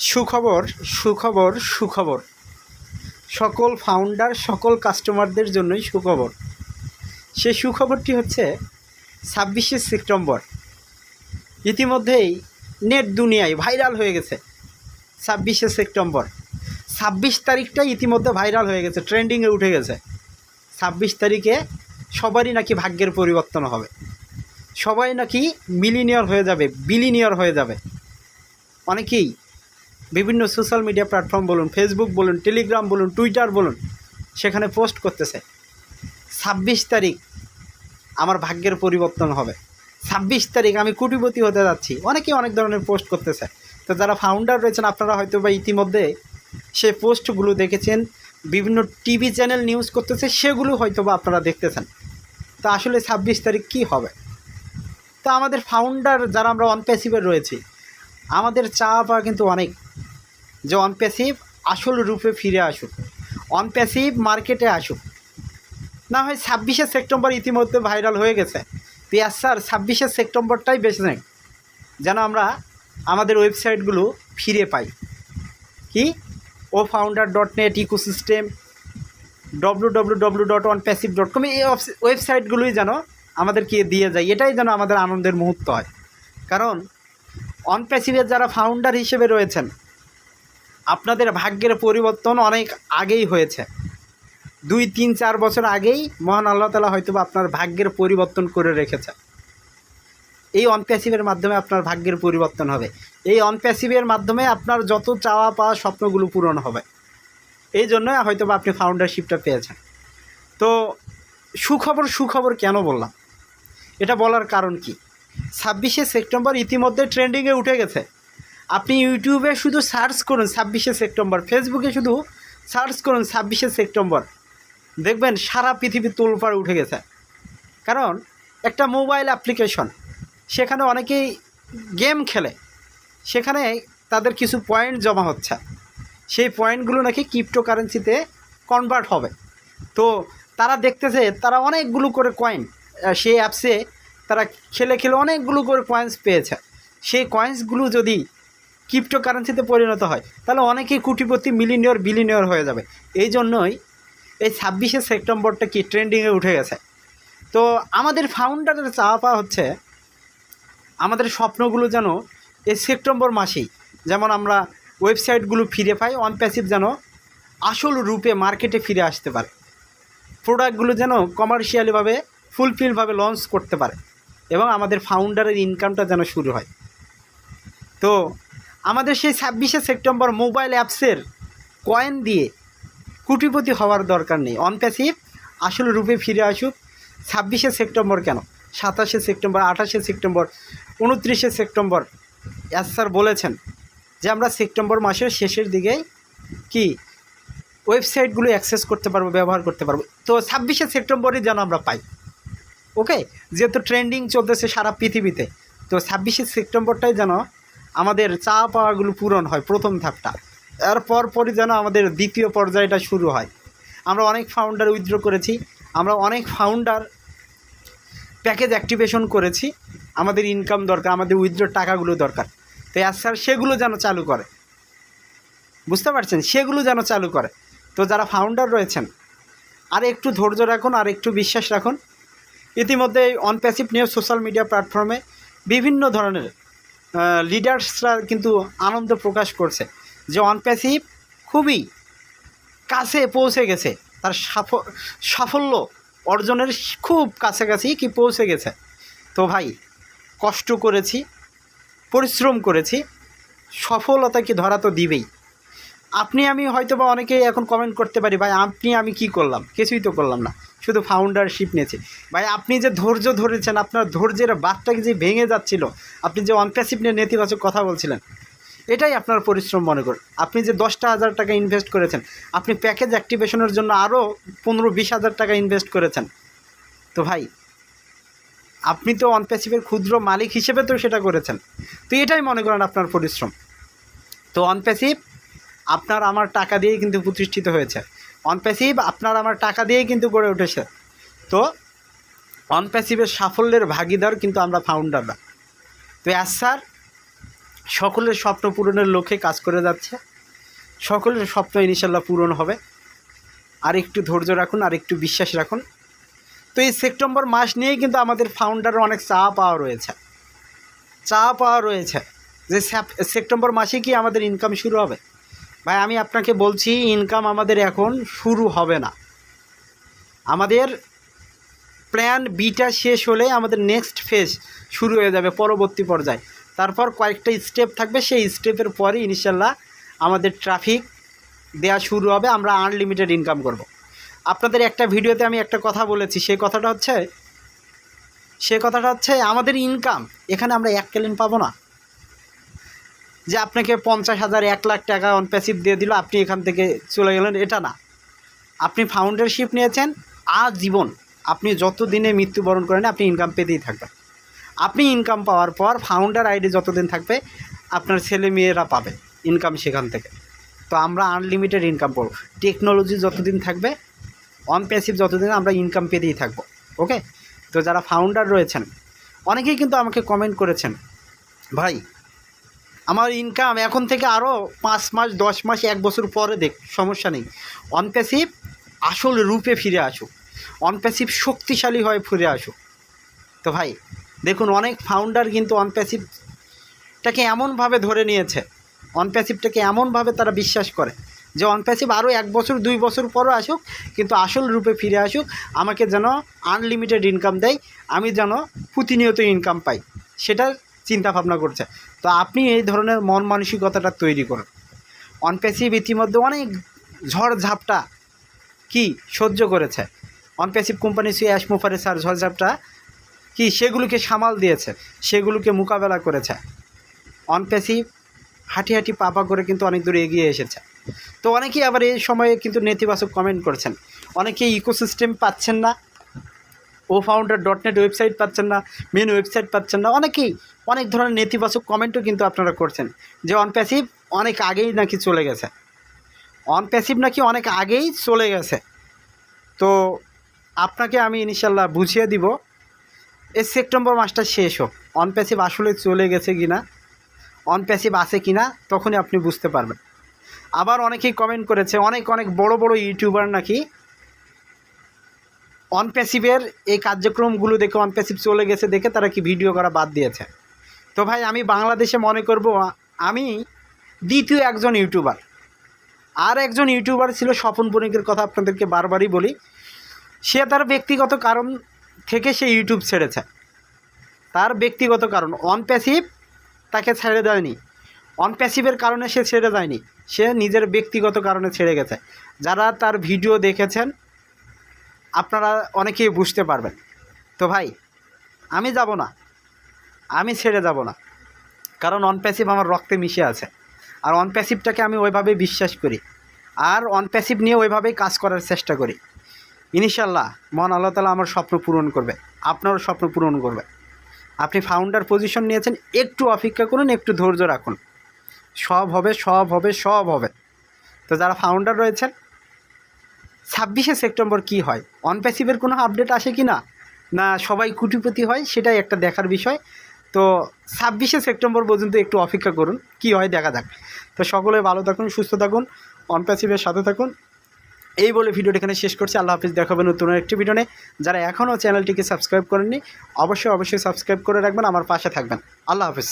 সুখবর সুখবর সুখবর সকল ফাউন্ডার সকল কাস্টমারদের জন্যই সুখবর। সে সুখবরটি হচ্ছে 26শে সেপ্টেম্বর ইতিমধ্যেই নেট দুনিয়ায় ভাইরাল হয়ে গেছে। 26শে সেপ্টেম্বর 26 তারিখটাই ইতিমধ্যে ভাইরাল হয়ে গেছে, ট্রেন্ডিংয়ে উঠে গেছে। 26 তারিখে সবারই নাকি ভাগ্যের পরিবর্তন হবে, সবাই নাকি মিলিনিয়ার হয়ে যাবে, বিলিনিয়ার হয়ে যাবে। অনেকেই বিভিন্ন সোশ্যাল মিডিয়া প্ল্যাটফর্ম বলুন, ফেসবুক বলুন, টেলিগ্রাম বলুন, টুইটার বলুন, সেখানে পোস্ট করতেছে 26 তারিখ আমার ভাগ্যের পরিবর্তন হবে, 26 তারিখ আমি কোটিপতি হতে যাচ্ছি। অনেকেই অনেক ধরনের পোস্ট করতেছে। তো যারা ফাউন্ডার রয়েছেন আপনারা হয়তো বা ইতিমধ্যে সেই পোস্টগুলো দেখেছেন, বিভিন্ন টিভি চ্যানেল নিউজ করতেছে, সেগুলো হয়তো বা আপনারা দেখতেছেন। তো আসলে 26 তারিখ কী হবে? তো আমাদের ফাউন্ডার যারা আমরা অন প্যাসিভে রয়েছি, আমাদের চাওয়া পাওয়া কিন্তু অনেক, যে অন প্যাসিভ আসল রূপে ফিরে আসুক, অন প্যাসিভ মার্কেটে আসুক। না হয় 26শে সেপ্টেম্বর ইতিমধ্যে ভাইরাল হয়ে গেছে, পেঁয়াজ স্যার 26শে সেপ্টেম্বরটাই বেছে নেন, যেন আমরা আমাদের ওয়েবসাইটগুলো ফিরে পাই। কি ofounder.net ইকোসিস্টেম www.onpassive.com এই ওয়েবসাইটগুলোই যেন আমাদেরকে দিয়ে যায়, এটাই যেন আমাদের আনন্দের মুহূর্ত হয়। কারণ অন প্যাসিভের যারা ফাউন্ডার হিসেবে রয়েছেন, আপনাদের ভাগ্যের পরিবর্তন অনেক আগেই হয়েছে। 2-3-4 বছর আগেই মহান আল্লাহ তাআলা হয়তো আপনার ভাগ্যের পরিবর্তন করে রেখেছে। এই অন প্যাসিভের মাধ্যমে আপনার ভাগ্যের পরিবর্তন হবে, এই অন প্যাসিভের মাধ্যমে আপনার যত চাওয়া পাওয়া স্বপ্নগুলো পূরণ হবে। এই জন্যই হয়তো বা আপনি ফাউন্ডারশিপটা পেয়েছেন। তো সুখবর সুখবর কেন বললাম, এটা বলার কারণ কি, 26শে সেপ্টেম্বর ইতিমধ্যে ট্রেন্ডিংয়ে উঠে গেছে। আপনি ইউটিউবে শুধু সার্চ করুন 26শে সেপ্টেম্বর, ফেসবুকে শুধু সার্চ করুন 26শে সেপ্টেম্বর, দেখবেন সারা পৃথিবী তোলপাড় উঠে গেছে। কারণ একটা মোবাইল অ্যাপ্লিকেশন, সেখানে অনেকেই গেম খেলে, সেখানে তাদের কিছু পয়েন্ট জমা হচ্ছে, সেই পয়েন্টগুলো নাকি ক্রিপ্টোকারেন্সিতে কনভার্ট হবে। তো তারা দেখতেছে তারা অনেকগুলো করে কয়েন সেই অ্যাপসে তারা খেলে খেলে অনেকগুলো করে কয়েন্স পেয়েছে। সেই কয়েন্সগুলো যদি ক্রিপ্টোকারেন্সিতে পরিণত হয়, তাহলে অনেকেই কোটিপতি, মিলিনিয়র, বিলিনিয়র হয়ে যাবে। এই জন্যই এই 26শে সেপ্টেম্বরটা কি ট্রেন্ডিংয়ে উঠে গেছে। তো আমাদের ফাউন্ডারের চাওয়া পাওয়া হচ্ছে আমাদের স্বপ্নগুলো যেন এই সেপ্টেম্বর মাসেই যেমন আমরা ওয়েবসাইটগুলো ফিরে পাই, অন প্যাসিভ যেন আসল রূপে মার্কেটে ফিরে আসতে পারে, প্রোডাক্টগুলো যেন কমার্শিয়ালিভাবে ফুলফিলভাবে লঞ্চ করতে পারে, এবং আমাদের ফাউন্ডারের ইনকামটা যেন শুরু হয়। তো আমাদের সেই 26শে সেপ্টেম্বর মোবাইল অ্যাপসের কয়েন দিয়ে কোটিপতি হওয়ার দরকার নেই, অন প্যাসিভ আসল রূপে ফিরে আসুক। 26শে সেপ্টেম্বর কেন, 27শে সেপ্টেম্বর, 28শে সেপ্টেম্বর, 29শে সেপ্টেম্বর স্যার বলেছেন যে আমরা সেপ্টেম্বর মাসের শেষের দিকেই কি ওয়েবসাইটগুলো অ্যাক্সেস করতে পারবো, ব্যবহার করতে পারবো। তো 26শে সেপ্টেম্বরই যেন আমরা পাই। ওকে, যেহেতু ট্রেন্ডিং চলতেছে সারা পৃথিবীতে, তো 26শে সেপ্টেম্বরটাই যেন আমাদের চাওয়া পাওয়াগুলো পূরণ হয়, প্রথম ধাপটা। এরপর পরই যেন আমাদের দ্বিতীয় পর্যায়টা শুরু হয়। আমরা অনেক ফাউন্ডার উইথড্র করেছি, আমরা অনেক ফাউন্ডার প্যাকেজ অ্যাক্টিভেশন করেছি, আমাদের ইনকাম দরকার, আমাদের উইথড্রর টাকাগুলো দরকার। তো স্যার সেগুলো যেন চালু করে, বুঝতে পারছেন, সেগুলো যেন চালু করে। তো যারা ফাউন্ডার রয়েছেন আর একটু ধৈর্য রাখুন, আর একটু বিশ্বাস রাখুন। ইতিমধ্যে অন প্যাসিভ নিয়ে সোশ্যাল মিডিয়া প্ল্যাটফর্মে বিভিন্ন ধরনের লিডার্সরা কিন্তু আনন্দ প্রকাশ করছে যে অন প্যাসিভ খুবই কাছে পৌঁছে গেছে, তার সাফল্য অর্জনের খুব কাছাকাছি কি পৌঁছে গেছে। তো ভাই, কষ্ট করেছি, পরিশ্রম করেছি, সফলতা কি ধরা তো দিবেই। আপনি আমি হয়তো বা অনেকেই এখন কমেন্ট করতে পারি, ভাই আপনি আমি কি করলাম, কিছুই তো করলাম না, শুধু ফাউন্ডারশিপ নিয়েছি। ভাই আপনি যে ধৈর্য ধরেছেন, আপনার ধৈর্যের বাঁধটাকে যে ভেঙে যাচ্ছিল, আপনি যে অন প্যাসিভ নিয়ে নেতিবাচক কথা বলছিলেন, এটাই আপনার পরিশ্রম মনে করুন। আপনি যে 10,000 টাকা ইনভেস্ট করেছেন, আপনি প্যাকেজ অ্যাক্টিভেশনের জন্য আরও 15-20 হাজার টাকা ইনভেস্ট করেছেন। তো ভাই আপনি তো অন প্যাসিভের ক্ষুদ্র মালিক হিসেবে তো সেটা করেছেন, তো এটাই মনে করেন আপনার পরিশ্রম। তো অন প্যাসিভ আপনার আমার টাকা দিয়েই কিন্তু প্রতিষ্ঠিত হয়েছে, অন প্যাসিভ আপনার আমার টাকা দিয়েই কিন্তু গড়ে উঠেছে। তো অন প্যাসিভের সাফল্যের ভাগিদার কিন্তু আমরা ফাউন্ডাররা। তো স্যার সকলের স্বপ্ন পূরণের লক্ষ্যে কাজ করে যাচ্ছে। সকলের স্বপ্ন ইনশাল্লাহ পূরণ হবে। আর একটু ধৈর্য রাখুন, আর একটু বিশ্বাস রাখুন। তো এই সেপ্টেম্বর মাস নিয়েই কিন্তু আমাদের ফাউন্ডারের অনেক চাপ পাওয়া রয়েছে যে সেপ্টেম্বর মাসে কি আমাদের ইনকাম শুরু হবে। ভাই আমি আপনাকে বলছি, ইনকাম আমাদের এখন শুরু হবে না। আমাদের প্ল্যান বিটা শেষ হলে আমাদের নেক্সট ফেজ শুরু হয়ে যাবে, পরবর্তী পর্যায়ে। তারপর কয়েকটা স্টেপ থাকবে, সেই স্টেপের পরে ইনশাল্লাহ আমাদের ট্রাফিক দেওয়া শুরু হবে, আমরা আনলিমিটেড ইনকাম করব। আপনাদের একটা ভিডিওতে আমি একটা কথা বলেছি, সেই কথাটা হচ্ছে আমাদের ইনকাম এখানে আমরা 1 কেলেন পাবো না, যে আপনাকে 50,000 1 লাখ টাকা অন প্যাসিভ দিয়ে দিল, আপনি এখান থেকে চলে গেলেন, এটা না। আপনি ফাউন্ডারশিপ নিয়েছেন, আজীবন আপনি যত দিনে মৃত্যুবরণ করেন আপনি ইনকাম পেতেই থাকবেন। আপনি ইনকাম পাওয়ার পর ফাউন্ডার আইডি যতদিন থাকবে আপনার ছেলে মেয়েরা পাবে ইনকাম সেখান থেকে। তো আমরা আনলিমিটেড ইনকাম পাবো। টেকনোলজি যতদিন থাকবে, অন প্যাসিভ যতদিন, আমরা ইনকাম পেতেই থাকবো। ওকে, তো যারা ফাউন্ডার রয়েছেন অনেকেই কিন্তু আমাকে কমেন্ট করেছেন, ভাই আমার ইনকাম এখন থেকে আরও 5 মাস 10 মাস 1 বছর পরে দেখ, সমস্যা নেই, অন প্যাসিভ আসল রূপে ফিরে আসুক, অন প্যাসিভ শক্তিশালী হয়ে ফিরে আসুক। তো ভাই দেখুন, অনেক ফাউন্ডার কিন্তু অন প্যাসিভটাকে এমনভাবে ধরে নিয়েছে, অন প্যাসিভটাকে এমনভাবে তারা বিশ্বাস করে যে অন প্যাসিভ আরও 1 বছর 2 বছর পরও আসুক, কিন্তু আসল রূপে ফিরে আসুক, আমাকে যেন আনলিমিটেড ইনকাম দেয়, আমি যেন প্রতিনিয়ত ইনকাম পাই, সেটার চিন্তা ভাবনা করছে। তো আপনি এই ধরনের মন মানসিকতাটা তৈরি করুন। অন প্যাসিভ ইতিমধ্যে অনেক ঝড় ঝাপটা কি সহ্য করেছে, অন প্যাসিভ কোম্পানি অ্যাশ মুফারে স্যার ঝড় ঝাপটা কি সেগুলোকে সামাল দিয়েছে, সেগুলোকে মোকাবেলা করেছে। অন প্যাসিভ হাঁটি হাঁটি পা করে কিন্তু অনেক দূরে এগিয়ে এসেছে। তো অনেকেই আবার এই সময়ে কিন্তু নেতিবাচক কমেন্ট করছেন, অনেকেই ইকোসিস্টেম পাচ্ছেন না, ofounder.net ওয়েবসাইট পাচ্ছেন না, মেন ওয়েবসাইট পাচ্ছেন না, অনেকেই অনেক ধরনের নেতিবাচক কমেন্টও কিন্তু আপনারা করছেন যে অন প্যাসিভ অনেক আগেই নাকি চলে গেছে, অন প্যাসিভ নাকি অনেক আগেই চলে গেছে। তো আপনাকে আমি ইনশাল্লাহ বুঝিয়ে দিব, এই সেপ্টেম্বর মাসটা শেষ হোক, অন প্যাসিভ আসলে চলে গেছে কি না, অন প্যাসিভ আছে কি না, তখনই আপনি বুঝতে পারবেন। আবার অনেকেই কমেন্ট করেছে, অনেক বড় বড় ইউটিউবার নাকি অন প্যাসিভের এই কার্যক্রমগুলো দেখে, অন প্যাসিভ চলে গেছে দেখে তারা কি ভিডিও করা বাদ দিয়েছে। তো ভাই আমি বাংলাদেশে মনে করব আমি দ্বিতীয় একজন ইউটিউবার। আর একজন ইউটিউবার ছিল স্বপন বণিকের, কথা আপনাদেরকে বারবারই বলি, সে তার ব্যক্তিগত কারণ থেকে সে ইউটিউব ছেড়েছে, তার ব্যক্তিগত কারণ, অন প্যাসিভ তাকে ছেড়ে দেয়নি, অন প্যাসিভের কারণে সে ছেড়ে দেয়নি, সে নিজের ব্যক্তিগত কারণে ছেড়ে গেছে। যারা তার ভিডিও দেখেছেন আপনারা অনেকেই বুঝতে পারবেন। তো ভাই আমি যাব না, আমি ছেড়ে যাব না, কারণ অন প্যাসিভ আমার রক্তে মিশে আছে, আর অন প্যাসিভটাকে আমি ওইভাবেই বিশ্বাস করি, আর অন প্যাসিভ নিয়ে ওইভাবেই কাজ করার চেষ্টা করি। ইনশাল্লাহ মহান আল্লাহ তাআলা আমার স্বপ্ন পূরণ করবে, আপনারও স্বপ্ন পূরণ করবে। আপনি ফাউন্ডার পজিশন নিয়েছেন, একটু অপেক্ষা করুন, একটু ধৈর্য রাখুন, সব হবে সব হবে সব হবে। তো যারা ফাউন্ডার রয়েছেন, 26শে সেপ্টেম্বর কি হয়, অন প্যাসিভের কোনো আপডেট আসে কি না, না সবাই কোটিপতি হয়, সেটাই একটা দেখার বিষয়। তো 26শে সেপ্টেম্বর পর্যন্ত একটু অপেক্ষা করুন, কি হয় দেখা যাক। তো সকলে ভালো থাকুন, সুস্থ থাকুন, অন প্যাসিভের সাথে থাকুন, এই বলে ভিডিওটা এখানে শেষ করছি। আল্লাহ হাফিজ, দেখাবেন নতুন একটি ভিডিও নিয়ে। যারা এখনও চ্যানেলটিকে সাবস্ক্রাইব করেননি অবশ্যই সাবস্ক্রাইব করে রাখবেন, আমার পাশে থাকবেন। আল্লাহ হাফিজ।